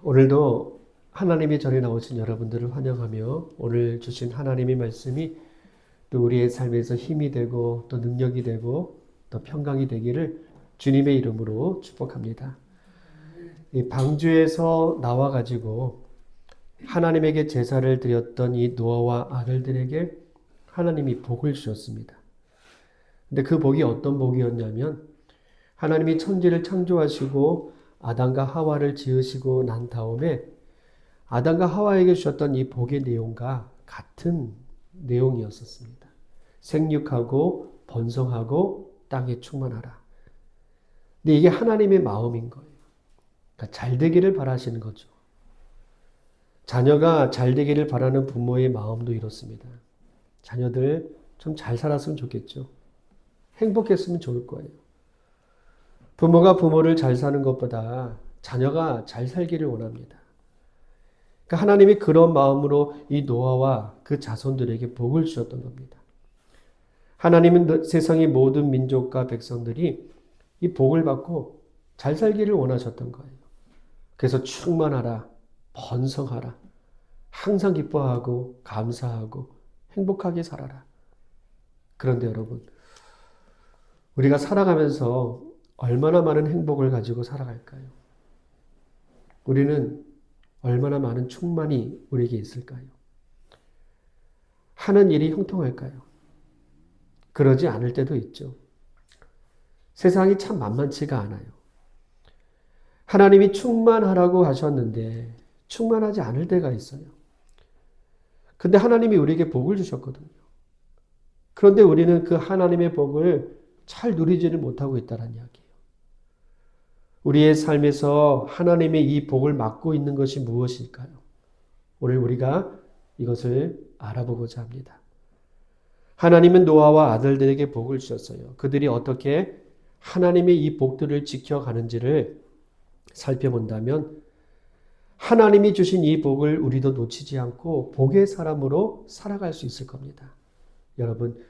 오늘도 하나님의 전에 나오신 여러분들을 환영하며 오늘 주신 하나님의 말씀이 또 우리의 삶에서 힘이 되고 또 능력이 되고 또 평강이 되기를 주님의 이름으로 축복합니다. 이 방주에서 나와가지고 하나님에게 제사를 드렸던 이 노아와 아들들에게 하나님이 복을 주셨습니다. 근데 그 복이 어떤 복이었냐면 하나님이 천지를 창조하시고 아담과 하와를 지으시고 난 다음에 아담과 하와에게 주셨던 이 복의 내용과 같은 내용이었었습니다. 생육하고 번성하고 땅에 충만하라. 근데 이게 하나님의 마음인 거예요. 그러니까 잘 되기를 바라시는 거죠. 자녀가 잘 되기를 바라는 부모의 마음도 이렇습니다. 자녀들 좀 잘 살았으면 좋겠죠. 행복했으면 좋을 거예요. 부모가 부모를 잘 사는 것보다 자녀가 잘 살기를 원합니다. 그러니까 하나님이 그런 마음으로 이 노아와 그 자손들에게 복을 주셨던 겁니다. 하나님은 세상의 모든 민족과 백성들이 이 복을 받고 잘 살기를 원하셨던 거예요. 그래서 충만하라, 번성하라, 항상 기뻐하고 감사하고 행복하게 살아라. 그런데 여러분, 우리가 살아가면서 얼마나 많은 행복을 가지고 살아갈까요? 우리는 얼마나 많은 충만이 우리에게 있을까요? 하는 일이 형통할까요? 그러지 않을 때도 있죠. 세상이 참 만만치가 않아요. 하나님이 충만하라고 하셨는데 충만하지 않을 때가 있어요. 근데 하나님이 우리에게 복을 주셨거든요. 그런데 우리는 그 하나님의 복을 잘 누리지를 못하고 있다는 이야기예요. 우리의 삶에서 하나님의 이 복을 막고 있는 것이 무엇일까요? 오늘 우리가 이것을 알아보고자 합니다. 하나님은 노아와 아들들에게 복을 주셨어요. 그들이 어떻게 하나님의 이 복들을 지켜가는지를 살펴본다면 하나님이 주신 이 복을 우리도 놓치지 않고 복의 사람으로 살아갈 수 있을 겁니다. 여러분,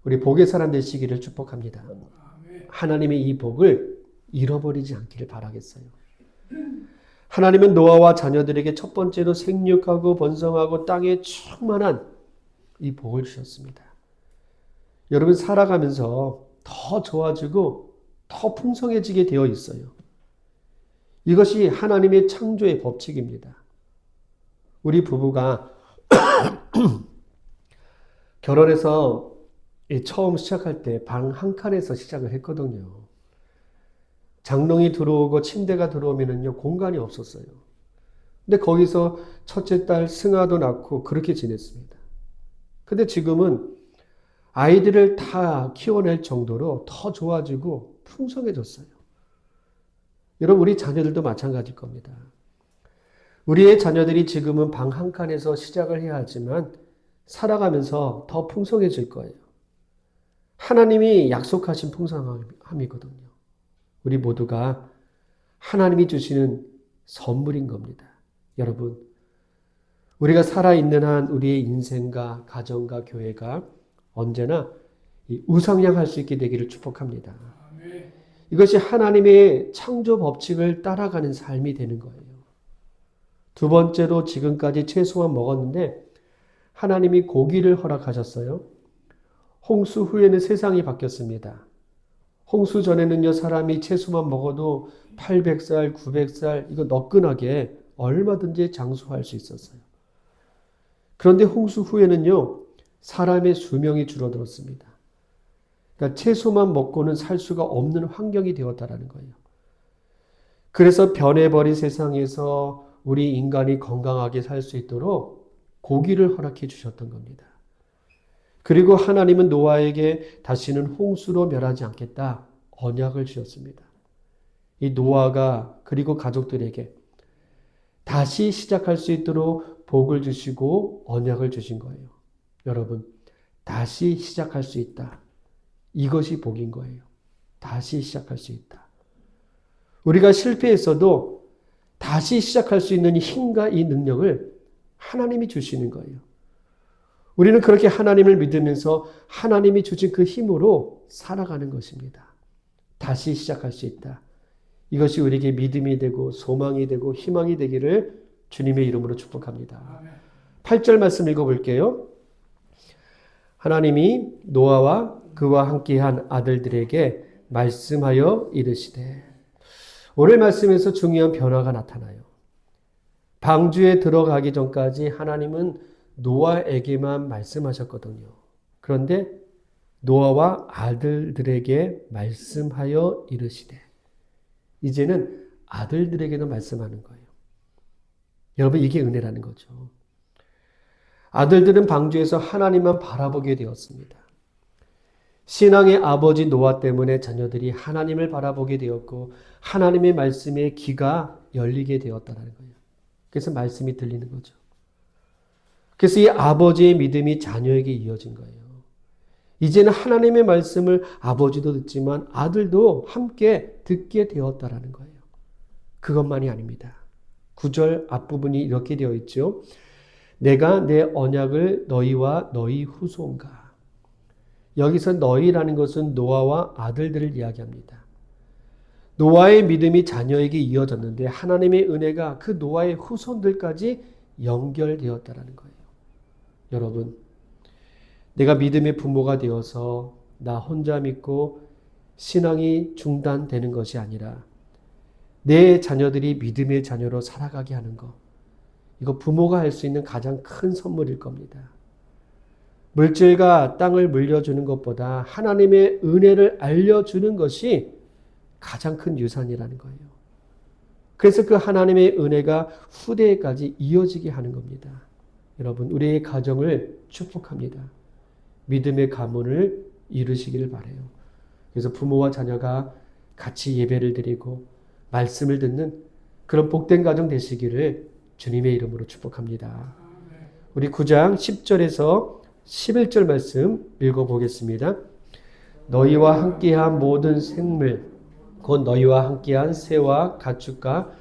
우리 복의 사람 되시기를 축복합니다. 하나님의 이 복을 잃어버리지 않기를 바라겠어요. 하나님은 노아와 자녀들에게 첫 번째로 생육하고 번성하고 땅에 충만한 이 복을 주셨습니다. 여러분 살아가면서 더 좋아지고 더 풍성해지게 되어 있어요. 이것이 하나님의 창조의 법칙입니다. 우리 부부가 결혼해서 처음 시작할 때 방 한 칸에서 시작을 했거든요. 장롱이 들어오고 침대가 들어오면은요, 공간이 없었어요. 근데 거기서 첫째 딸 승아도 낳고 그렇게 지냈습니다. 근데 지금은 아이들을 다 키워낼 정도로 더 좋아지고 풍성해졌어요. 여러분, 우리 자녀들도 마찬가지일 겁니다. 우리의 자녀들이 지금은 방 한 칸에서 시작을 해야 하지만 살아가면서 더 풍성해질 거예요. 하나님이 약속하신 풍성함이거든요. 우리 모두가 하나님이 주시는 선물인 겁니다. 여러분, 우리가 살아있는 한 우리의 인생과 가정과 교회가 언제나 우상향할 수 있게 되기를 축복합니다. 이것이 하나님의 창조 법칙을 따라가는 삶이 되는 거예요. 두 번째로 지금까지 채소만 먹었는데 하나님이 고기를 허락하셨어요. 홍수 후에는 세상이 바뀌었습니다. 홍수 전에는요, 사람이 채소만 먹어도 800살, 900살, 이거 너끈하게 얼마든지 장수할 수 있었어요. 그런데 홍수 후에는요, 사람의 수명이 줄어들었습니다. 그러니까 채소만 먹고는 살 수가 없는 환경이 되었다라는 거예요. 그래서 변해버린 세상에서 우리 인간이 건강하게 살 수 있도록 고기를 허락해 주셨던 겁니다. 그리고 하나님은 노아에게 다시는 홍수로 멸하지 않겠다 언약을 주셨습니다. 이 노아가 그리고 가족들에게 다시 시작할 수 있도록 복을 주시고 언약을 주신 거예요. 여러분, 다시 시작할 수 있다. 이것이 복인 거예요. 다시 시작할 수 있다. 우리가 실패했어도 다시 시작할 수 있는 힘과 이 능력을 하나님이 주시는 거예요. 우리는 그렇게 하나님을 믿으면서 하나님이 주신 그 힘으로 살아가는 것입니다. 다시 시작할 수 있다. 이것이 우리에게 믿음이 되고 소망이 되고 희망이 되기를 주님의 이름으로 축복합니다. 8절 말씀 읽어볼게요. 하나님이 노아와 그와 함께한 아들들에게 말씀하여 이르시되. 오늘 말씀에서 중요한 변화가 나타나요. 방주에 들어가기 전까지 하나님은 노아에게만 말씀하셨거든요. 그런데 노아와 아들들에게 말씀하여 이르시되. 이제는 아들들에게도 말씀하는 거예요. 여러분, 이게 은혜라는 거죠. 아들들은 방주에서 하나님만 바라보게 되었습니다. 신앙의 아버지 노아 때문에 자녀들이 하나님을 바라보게 되었고 하나님의 말씀에 귀가 열리게 되었다는 거예요. 그래서 말씀이 들리는 거죠. 그래서 이 아버지의 믿음이 자녀에게 이어진 거예요. 이제는 하나님의 말씀을 아버지도 듣지만 아들도 함께 듣게 되었다라는 거예요. 그것만이 아닙니다. 9절 앞부분이 이렇게 되어 있죠. 내가 내 언약을 너희와 너희 후손과. 여기서 너희라는 것은 노아와 아들들을 이야기합니다. 노아의 믿음이 자녀에게 이어졌는데 하나님의 은혜가 그 노아의 후손들까지 연결되었다는 거예요. 여러분, 내가 믿음의 부모가 되어서 나 혼자 믿고 신앙이 중단되는 것이 아니라 내 자녀들이 믿음의 자녀로 살아가게 하는 것, 이거 부모가 할 수 있는 가장 큰 선물일 겁니다. 물질과 땅을 물려주는 것보다 하나님의 은혜를 알려주는 것이 가장 큰 유산이라는 거예요. 그래서 그 하나님의 은혜가 후대에까지 이어지게 하는 겁니다. 여러분, 우리의 가정을 축복합니다. 믿음의 가문을 이루시기를 바라요. 그래서 부모와 자녀가 같이 예배를 드리고 말씀을 듣는 그런 복된 가정 되시기를 주님의 이름으로 축복합니다. 우리 9장 10절에서 11절 말씀 읽어보겠습니다. 너희와 함께한 모든 생물, 곧 너희와 함께한 새와 가축과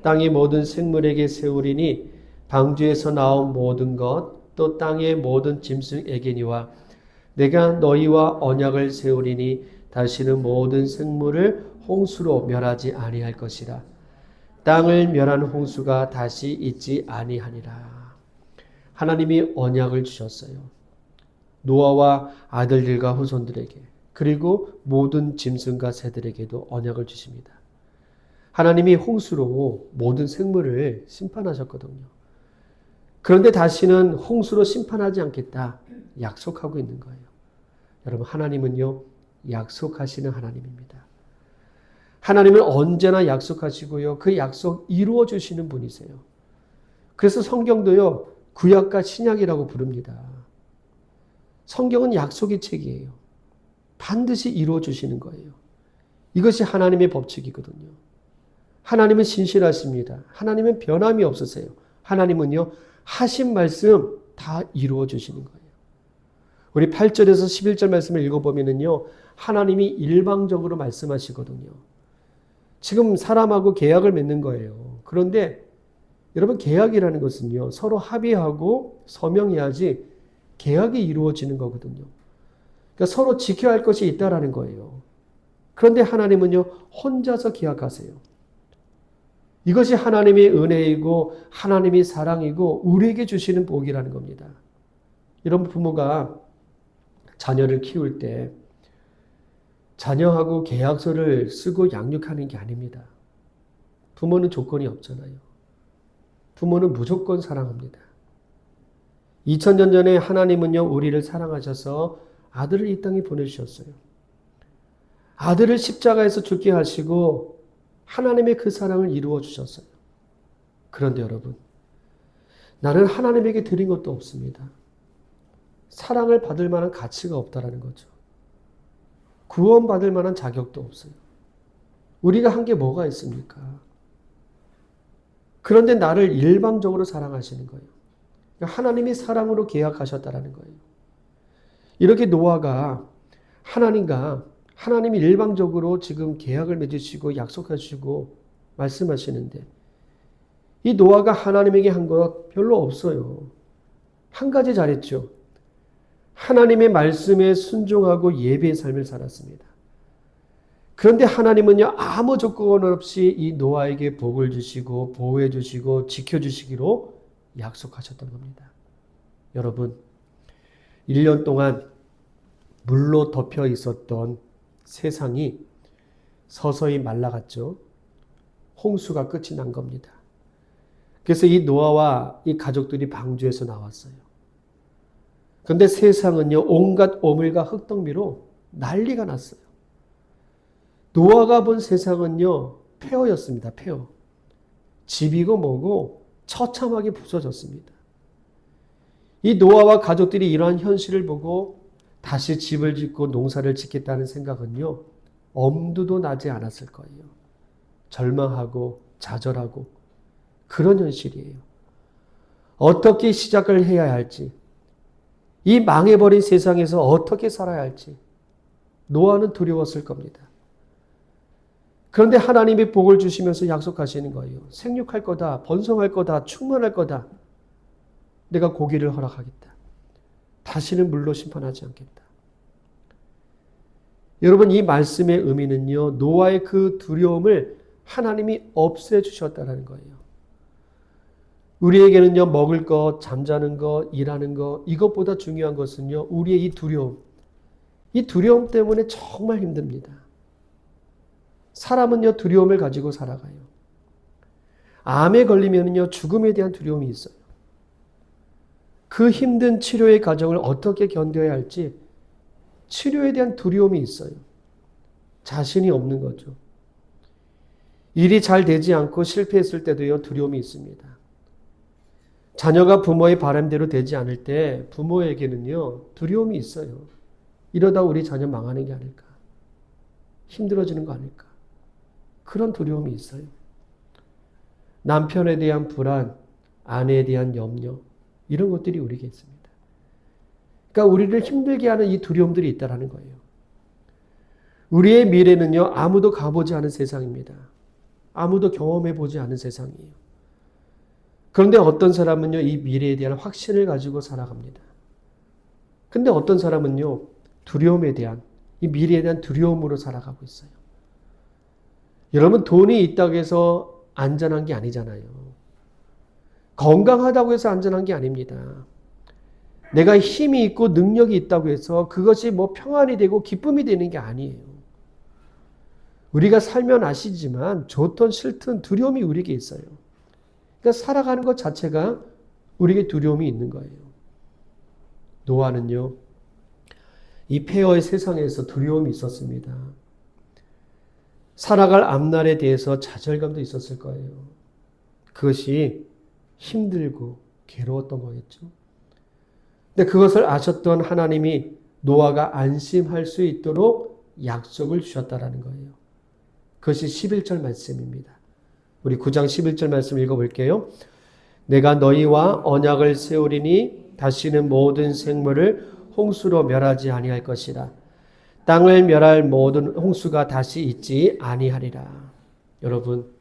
땅의 모든 생물에게 세우리니 방주에서 나온 모든 것, 또 땅의 모든 짐승에게니와 내가 너희와 언약을 세우리니 다시는 모든 생물을 홍수로 멸하지 아니할 것이라. 땅을 멸한 홍수가 다시 있지 아니하니라. 하나님이 언약을 주셨어요. 노아와 아들들과 후손들에게, 그리고 모든 짐승과 새들에게도 언약을 주십니다. 하나님이 홍수로 모든 생물을 심판하셨거든요. 그런데 다시는 홍수로 심판하지 않겠다 약속하고 있는 거예요. 여러분, 하나님은요, 약속하시는 하나님입니다. 하나님은 언제나 약속하시고요, 그 약속 이루어 주시는 분이세요. 그래서 성경도요, 구약과 신약이라고 부릅니다. 성경은 약속의 책이에요. 반드시 이루어 주시는 거예요. 이것이 하나님의 법칙이거든요. 하나님은 신실하십니다. 하나님은 변함이 없으세요. 하나님은요, 하신 말씀 다 이루어 주시는 거예요. 우리 8절에서 11절 말씀을 읽어보면요, 하나님이 일방적으로 말씀하시거든요. 지금 사람하고 계약을 맺는 거예요. 그런데 여러분, 계약이라는 것은요, 서로 합의하고 서명해야지 계약이 이루어지는 거거든요. 그러니까 서로 지켜야 할 것이 있다라는 거예요. 그런데 하나님은요, 혼자서 계약하세요. 이것이 하나님의 은혜이고 하나님의 사랑이고 우리에게 주시는 복이라는 겁니다. 여러분, 부모가 자녀를 키울 때 자녀하고 계약서를 쓰고 양육하는 게 아닙니다. 부모는 조건이 없잖아요. 부모는 무조건 사랑합니다. 2000년 전에 하나님은요, 우리를 사랑하셔서 아들을 이 땅에 보내주셨어요. 아들을 십자가에서 죽게 하시고 하나님의 그 사랑을 이루어 주셨어요. 그런데 여러분, 나는 하나님에게 드린 것도 없습니다. 사랑을 받을 만한 가치가 없다라는 거죠. 구원받을 만한 자격도 없어요. 우리가 한 게 뭐가 있습니까? 그런데 나를 일방적으로 사랑하시는 거예요. 하나님이 사랑으로 계약하셨다라는 거예요. 이렇게 노아가 하나님이 일방적으로 지금 계약을 맺으시고 약속하시고 말씀하시는데 이 노아가 하나님에게 한 것 별로 없어요. 한 가지 잘했죠. 하나님의 말씀에 순종하고 예배의 삶을 살았습니다. 그런데 하나님은요, 아무 조건 없이 이 노아에게 복을 주시고 보호해 주시고 지켜주시기로 약속하셨던 겁니다. 여러분, 1년 동안 물로 덮여 있었던 세상이 서서히 말라갔죠. 홍수가 끝이 난 겁니다. 그래서 이 노아와 이 가족들이 방주에서 나왔어요. 그런데 세상은요, 온갖 오물과 흙덩미로 난리가 났어요. 노아가 본 세상은요, 폐허였습니다. 폐허. 집이고 뭐고 처참하게 부서졌습니다. 이 노아와 가족들이 이러한 현실을 보고 다시 집을 짓고 농사를 짓겠다는 생각은요, 엄두도 나지 않았을 거예요. 절망하고 좌절하고 그런 현실이에요. 어떻게 시작을 해야 할지, 이 망해버린 세상에서 어떻게 살아야 할지 노아는 두려웠을 겁니다. 그런데 하나님이 복을 주시면서 약속하시는 거예요. 생육할 거다, 번성할 거다, 충만할 거다. 내가 고기를 허락하겠다. 다시는 물로 심판하지 않겠다. 여러분, 이 말씀의 의미는요, 노아의 그 두려움을 하나님이 없애주셨다는 거예요. 우리에게는요, 먹을 것, 잠자는 것, 일하는 것, 이것보다 중요한 것은요, 우리의 이 두려움 때문에 정말 힘듭니다. 사람은요, 두려움을 가지고 살아가요. 암에 걸리면요, 죽음에 대한 두려움이 있어요. 그 힘든 치료의 과정을 어떻게 견뎌야 할지 치료에 대한 두려움이 있어요. 자신이 없는 거죠. 일이 잘 되지 않고 실패했을 때도요, 두려움이 있습니다. 자녀가 부모의 바람대로 되지 않을 때 부모에게는요, 두려움이 있어요. 이러다 우리 자녀 망하는 게 아닐까. 힘들어지는 거 아닐까. 그런 두려움이 있어요. 남편에 대한 불안, 아내에 대한 염려, 이런 것들이 우리에게 있습니다. 그러니까 우리를 힘들게 하는 이 두려움들이 있다는 거예요. 우리의 미래는요, 아무도 가보지 않은 세상입니다. 아무도 경험해 보지 않은 세상이에요. 그런데 어떤 사람은요, 이 미래에 대한 확신을 가지고 살아갑니다. 근데 어떤 사람은요, 두려움에 대한, 이 미래에 대한 두려움으로 살아가고 있어요. 여러분, 돈이 있다고 해서 안전한 게 아니잖아요. 건강하다고 해서 안전한 게 아닙니다. 내가 힘이 있고 능력이 있다고 해서 그것이 뭐 평안이 되고 기쁨이 되는 게 아니에요. 우리가 살면 아시지만 좋든 싫든 두려움이 우리에게 있어요. 그러니까 살아가는 것 자체가 우리에게 두려움이 있는 거예요. 노아는요, 이 폐허의 세상에서 두려움이 있었습니다. 살아갈 앞날에 대해서 좌절감도 있었을 거예요. 그것이 힘들고 괴로웠던 거겠죠. 근데 그것을 아셨던 하나님이 노아가 안심할 수 있도록 약속을 주셨다라는 거예요. 그것이 11절 말씀입니다. 우리 9장 11절 말씀 읽어볼게요. 내가 너희와 언약을 세우리니 다시는 모든 생물을 홍수로 멸하지 아니할 것이라. 땅을 멸할 모든 홍수가 다시 있지 아니하리라. 여러분,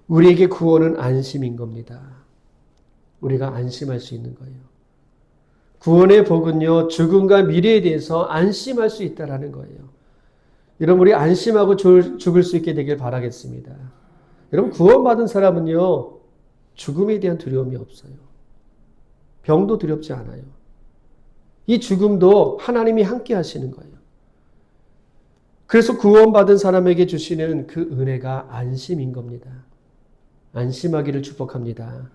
우리에게 구원은 안심인 겁니다. 우리가 안심할 수 있는 거예요. 구원의 복은요, 죽음과 미래에 대해서 안심할 수 있다라는 거예요. 여러분, 우리 안심하고 죽을 수 있게 되길 바라겠습니다. 여러분, 구원받은 사람은요, 죽음에 대한 두려움이 없어요. 병도 두렵지 않아요. 이 죽음도 하나님이 함께 하시는 거예요. 그래서 구원받은 사람에게 주시는 그 은혜가 안심인 겁니다. 안심하기를 축복합니다.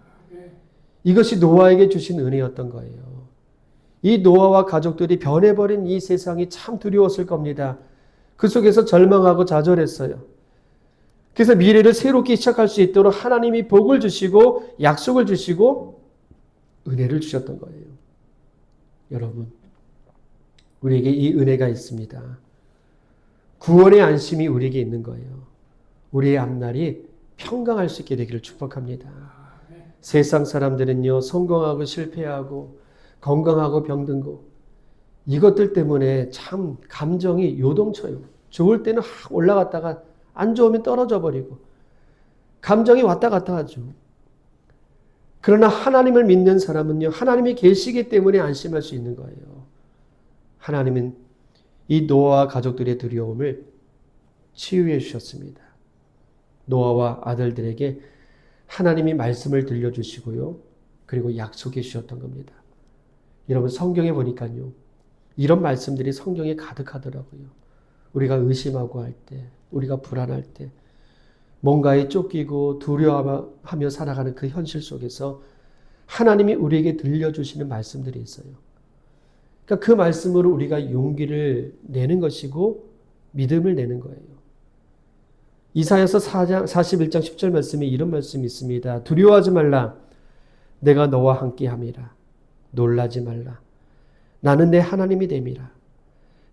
이것이 노아에게 주신 은혜였던 거예요. 이 노아와 가족들이 변해버린 이 세상이 참 두려웠을 겁니다. 그 속에서 절망하고 좌절했어요. 그래서 미래를 새롭게 시작할 수 있도록 하나님이 복을 주시고 약속을 주시고 은혜를 주셨던 거예요. 여러분, 우리에게 이 은혜가 있습니다. 구원의 안심이 우리에게 있는 거예요. 우리의 앞날이 평강할 수 있게 되기를 축복합니다. 세상 사람들은요, 성공하고 실패하고 건강하고 병들고 이것들 때문에 참 감정이 요동쳐요. 좋을 때는 올라갔다가 안 좋으면 떨어져 버리고 감정이 왔다 갔다 하죠. 그러나 하나님을 믿는 사람은요, 하나님이 계시기 때문에 안심할 수 있는 거예요. 하나님은 이 노아와 가족들의 두려움을 치유해 주셨습니다. 노아와 아들들에게 하나님이 말씀을 들려주시고요. 그리고 약속해 주셨던 겁니다. 여러분 성경에 보니까요. 이런 말씀들이 성경에 가득하더라고요. 우리가 의심하고 할 때, 우리가 불안할 때, 뭔가에 쫓기고 두려워하며 살아가는 그 현실 속에서 하나님이 우리에게 들려주시는 말씀들이 있어요. 그러니까 그 말씀으로 우리가 용기를 내는 것이고 믿음을 내는 거예요. 이사야서 41장 10절 말씀에 이런 말씀이 있습니다. 두려워하지 말라. 내가 너와 함께함이라. 놀라지 말라. 나는 내 하나님이 됨이라.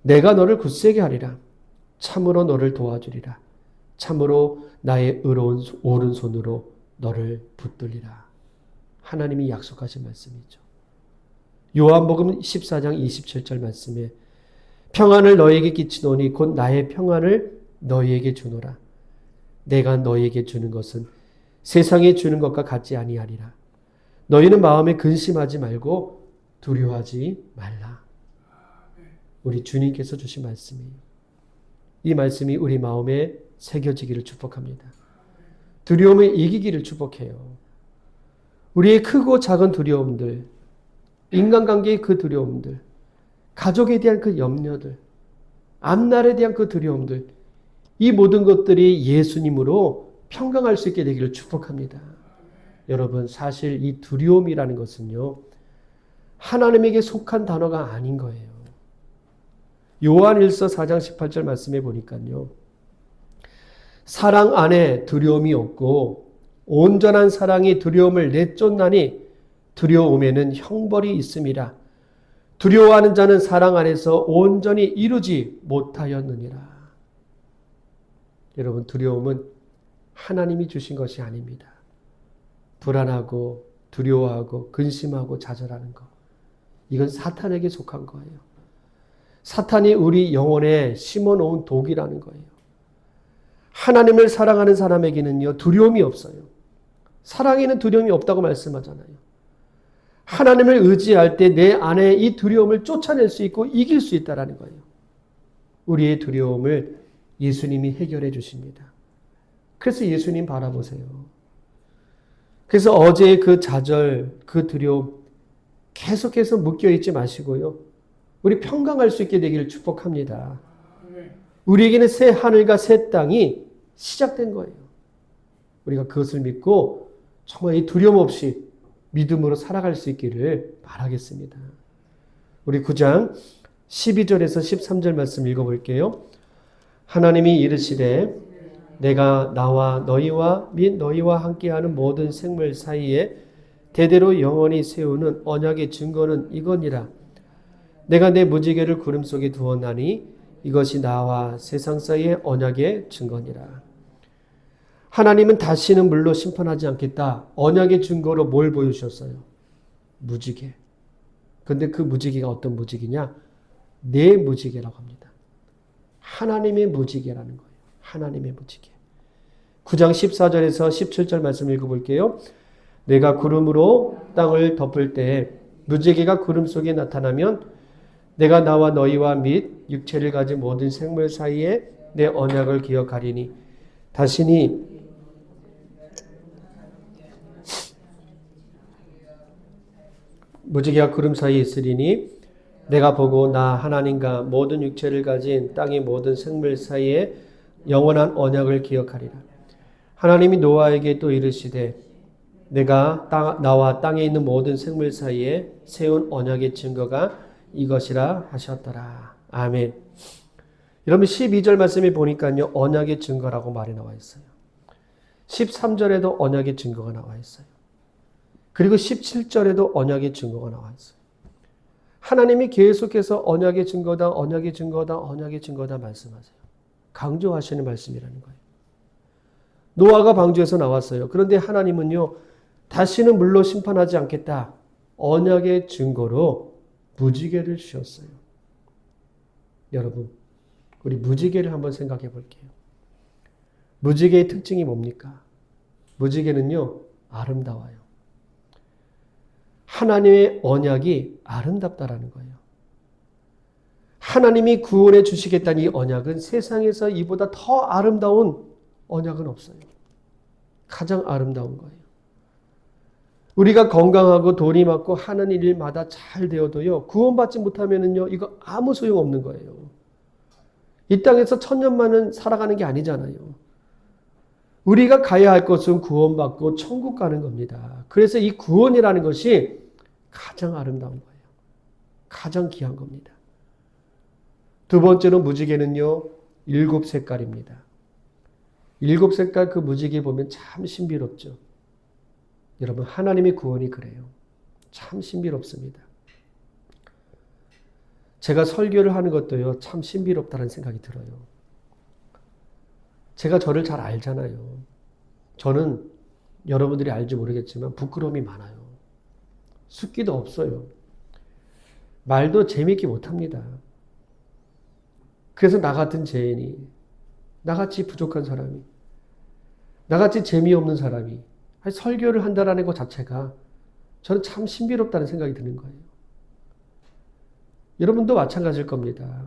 내가 너를 굳세게 하리라. 참으로 너를 도와주리라. 참으로 나의 의로운 오른손으로 너를 붙들리라. 하나님이 약속하신 말씀이죠. 요한복음 14장 27절 말씀에 평안을 너에게 끼치노니 곧 나의 평안을 너희에게 주노라. 내가 너희에게 주는 것은 세상에 주는 것과 같지 아니하리라. 너희는 마음에 근심하지 말고 두려워하지 말라. 우리 주님께서 주신 말씀이에요. 이 말씀이 우리 마음에 새겨지기를 축복합니다. 두려움을 이기기를 축복해요. 우리의 크고 작은 두려움들, 인간관계의 그 두려움들, 가족에 대한 그 염려들, 앞날에 대한 그 두려움들, 이 모든 것들이 예수님으로 평강할 수 있게 되기를 축복합니다. 여러분, 사실 이 두려움이라는 것은요, 하나님에게 속한 단어가 아닌 거예요. 요한일서 4장 18절 말씀에 보니까요, 사랑 안에 두려움이 없고 온전한 사랑이 두려움을 내쫓나니 두려움에는 형벌이 있음이라. 두려워하는 자는 사랑 안에서 온전히 이루지 못하였느니라. 여러분, 두려움은 하나님이 주신 것이 아닙니다. 불안하고 두려워하고 근심하고 좌절하는 것, 이건 사탄에게 속한 거예요. 사탄이 우리 영혼에 심어놓은 독이라는 거예요. 하나님을 사랑하는 사람에게는요, 두려움이 없어요. 사랑에는 두려움이 없다고 말씀하잖아요. 하나님을 의지할 때 내 안에 이 두려움을 쫓아낼 수 있고 이길 수 있다는 거예요. 우리의 두려움을 예수님이 해결해 주십니다. 그래서 예수님 바라보세요. 그래서 어제의 그 좌절, 그 두려움 계속해서 묶여있지 마시고요. 우리 평강할 수 있게 되기를 축복합니다. 우리에게는 새 하늘과 새 땅이 시작된 거예요. 우리가 그것을 믿고 정말 이 두려움 없이 믿음으로 살아갈 수 있기를 바라겠습니다. 우리 9장 12절에서 13절 말씀 읽어볼게요. 하나님이 이르시되 내가 나와 너희와 및 너희와 함께하는 모든 생물 사이에 대대로 영원히 세우는 언약의 증거는 이거니라. 내가 내 무지개를 구름 속에 두었나니 이것이 나와 세상 사이의 언약의 증거니라. 하나님은 다시는 물로 심판하지 않겠다. 언약의 증거로 뭘 보여주셨어요? 무지개. 근데 그 무지개가 어떤 무지개냐? 내 무지개라고 합니다. 하나님의 무지개라는 거예요. 하나님의 무지개. 9장 14절에서 17절 말씀 읽어볼게요. 내가 구름으로 땅을 덮을 때 무지개가 구름 속에 나타나면 내가 나와 너희와 및 육체를 가진 모든 생물 사이에 내 언약을 기억하리니 다시니 무지개가 구름 사이에 있으리니 내가 보고 나 하나님과 모든 육체를 가진 땅의 모든 생물 사이에 영원한 언약을 기억하리라. 하나님이 노아에게 또 이르시되 내가 나와 땅에 있는 모든 생물 사이에 세운 언약의 증거가 이것이라 하셨더라. 아멘. 여러분 12절 말씀에 보니까요. 언약의 증거라고 말이 나와 있어요. 13절에도 언약의 증거가 나와 있어요. 그리고 17절에도 언약의 증거가 나와 있어요. 하나님이 계속해서 언약의 증거다, 언약의 증거다, 언약의 증거다 말씀하세요. 강조하시는 말씀이라는 거예요. 노아가 방주에서 나왔어요. 그런데 하나님은요. 다시는 물로 심판하지 않겠다. 언약의 증거로 무지개를 주셨어요. 여러분, 우리 무지개를 한번 생각해 볼게요. 무지개의 특징이 뭡니까? 무지개는요. 아름다워요. 하나님의 언약이 아름답다라는 거예요. 하나님이 구원해 주시겠다는 이 언약은 세상에서 이보다 더 아름다운 언약은 없어요. 가장 아름다운 거예요. 우리가 건강하고 돈이 많고 하는 일마다 잘 되어도요, 구원받지 못하면은요, 이거 아무 소용 없는 거예요. 이 땅에서 천년만은 살아가는 게 아니잖아요. 우리가 가야 할 것은 구원받고 천국 가는 겁니다. 그래서 이 구원이라는 것이 가장 아름다운 거예요. 가장 귀한 겁니다. 두 번째로 무지개는요, 7색깔입니다. 7색깔 그 무지개 보면 참 신비롭죠. 여러분, 하나님의 구원이 그래요. 참 신비롭습니다. 제가 설교를 하는 것도요, 참 신비롭다는 생각이 들어요. 제가 저를 잘 알잖아요. 저는 여러분들이 알지 모르겠지만 부끄러움이 많아요. 숫기도 없어요. 말도 재밌게 못합니다. 그래서 나 같은 죄인이, 나같이 부족한 사람이, 나같이 재미없는 사람이 설교를 한다라는 것 자체가 저는 참 신비롭다는 생각이 드는 거예요. 여러분도 마찬가지일 겁니다.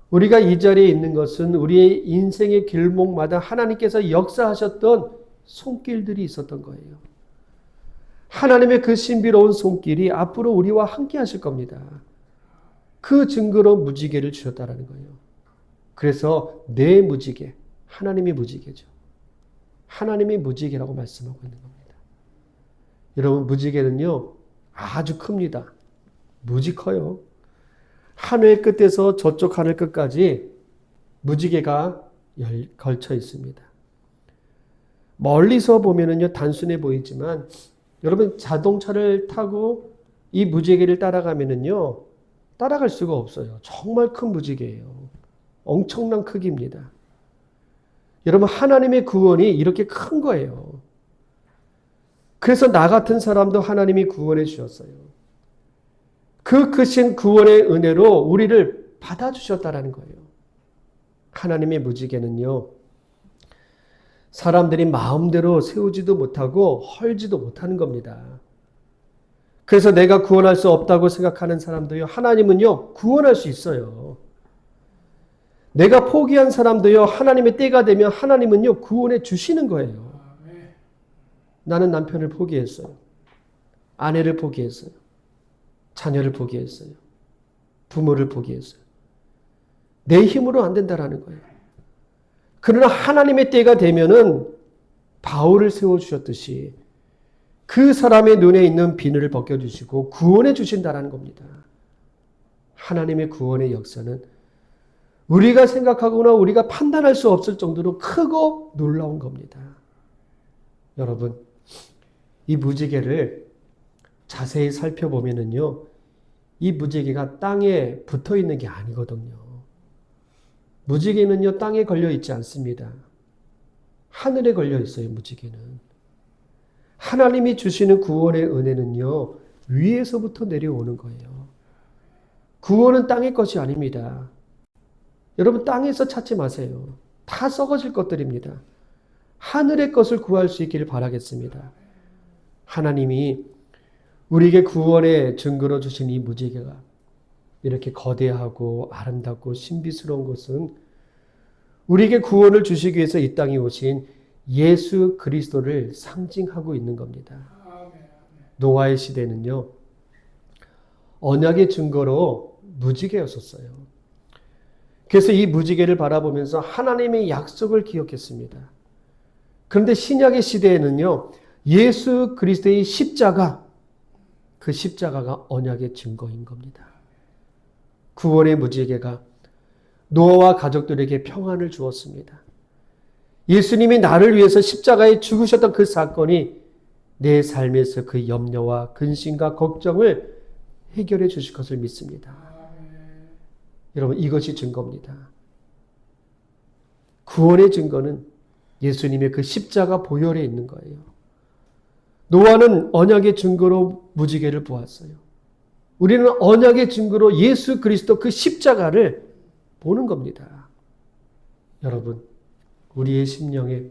우리가 이 자리에 있는 것은 우리의 인생의 길목마다 하나님께서 역사하셨던 손길들이 있었던 거예요. 하나님의 그 신비로운 손길이 앞으로 우리와 함께 하실 겁니다. 그 증거로 무지개를 주셨다라는 거예요. 그래서 내 무지개, 하나님의 무지개죠. 하나님의 무지개라고 말씀하고 있는 겁니다. 여러분, 무지개는요, 아주 큽니다. 무지 커요. 하늘 끝에서 저쪽 하늘 끝까지 무지개가 걸쳐 있습니다. 멀리서 보면은요, 단순해 보이지만, 여러분, 자동차를 타고 이 무지개를 따라가면은요, 따라갈 수가 없어요. 정말 큰 무지개예요. 엄청난 크기입니다. 여러분, 하나님의 구원이 이렇게 큰 거예요. 그래서 나 같은 사람도 하나님이 구원해 주셨어요. 그 크신 구원의 은혜로 우리를 받아주셨다라는 거예요. 하나님의 무지개는요, 사람들이 마음대로 세우지도 못하고 헐지도 못하는 겁니다. 그래서 내가 구원할 수 없다고 생각하는 사람도요, 하나님은요, 구원할 수 있어요. 내가 포기한 사람도요, 하나님의 때가 되면 하나님은요, 구원해 주시는 거예요. 나는 남편을 포기했어요. 아내를 포기했어요. 자녀를 포기했어요. 부모를 포기했어요. 내 힘으로 안 된다라는 거예요. 그러나 하나님의 때가 되면은 바울을 세워주셨듯이 그 사람의 눈에 있는 비늘을 벗겨주시고 구원해 주신다라는 겁니다. 하나님의 구원의 역사는 우리가 생각하거나 우리가 판단할 수 없을 정도로 크고 놀라운 겁니다. 여러분, 이 무지개를 자세히 살펴보면은요, 이 무지개가 땅에 붙어 있는 게 아니거든요. 무지개는요, 땅에 걸려 있지 않습니다. 하늘에 걸려 있어요, 무지개는. 하나님이 주시는 구원의 은혜는요, 위에서부터 내려오는 거예요. 구원은 땅의 것이 아닙니다. 여러분, 땅에서 찾지 마세요. 다 썩어질 것들입니다. 하늘의 것을 구할 수 있기를 바라겠습니다. 하나님이 우리에게 구원의 증거로 주신 이 무지개가 이렇게 거대하고 아름답고 신비스러운 것은 우리에게 구원을 주시기 위해서 이 땅에 오신 예수 그리스도를 상징하고 있는 겁니다. 노아의 시대는요, 언약의 증거로 무지개였었어요. 그래서 이 무지개를 바라보면서 하나님의 약속을 기억했습니다. 그런데 신약의 시대에는요, 예수 그리스도의 십자가, 그 십자가가 언약의 증거인 겁니다. 구원의 무지개가 노아와 가족들에게 평안을 주었습니다. 예수님이 나를 위해서 십자가에 죽으셨던 그 사건이 내 삶에서 그 염려와 근심과 걱정을 해결해 주실 것을 믿습니다. 여러분, 이것이 증거입니다. 구원의 증거는 예수님의 그 십자가 보혈에 있는 거예요. 노아는 언약의 증거로 무지개를 보았어요. 우리는 언약의 증거로 예수 그리스도 그 십자가를 보는 겁니다. 여러분, 우리의 심령에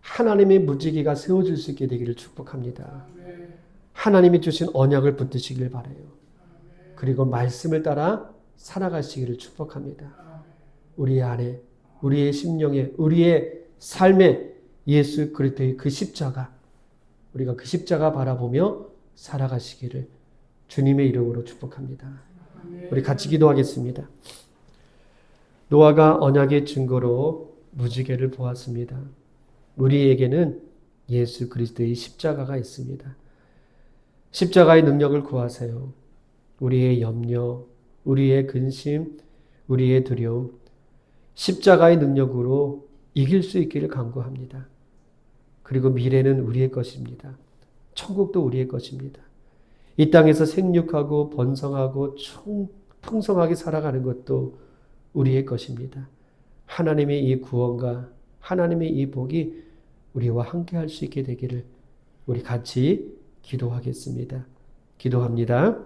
하나님의 무지개가 세워질 수 있게 되기를 축복합니다. 하나님이 주신 언약을 붙드시길 바라요. 그리고 말씀을 따라 살아가시기를 축복합니다. 우리의 안에, 우리의 심령에, 우리의 삶에 예수 그리스도의 그 십자가, 우리가 그 십자가 바라보며 살아가시기를 주님의 이름으로 축복합니다. 우리 같이 기도하겠습니다. 노아가 언약의 증거로 무지개를 보았습니다. 우리에게는 예수 그리스도의 십자가가 있습니다. 십자가의 능력을 구하세요. 우리의 염려, 우리의 근심, 우리의 두려움, 십자가의 능력으로 이길 수 있기를 간구합니다. 그리고 미래는 우리의 것입니다. 천국도 우리의 것입니다. 이 땅에서 생육하고 번성하고 풍성하게 살아가는 것도 우리의 것입니다. 하나님의 이 구원과 하나님의 이 복이 우리와 함께 할 수 있게 되기를 우리 같이 기도하겠습니다. 기도합니다.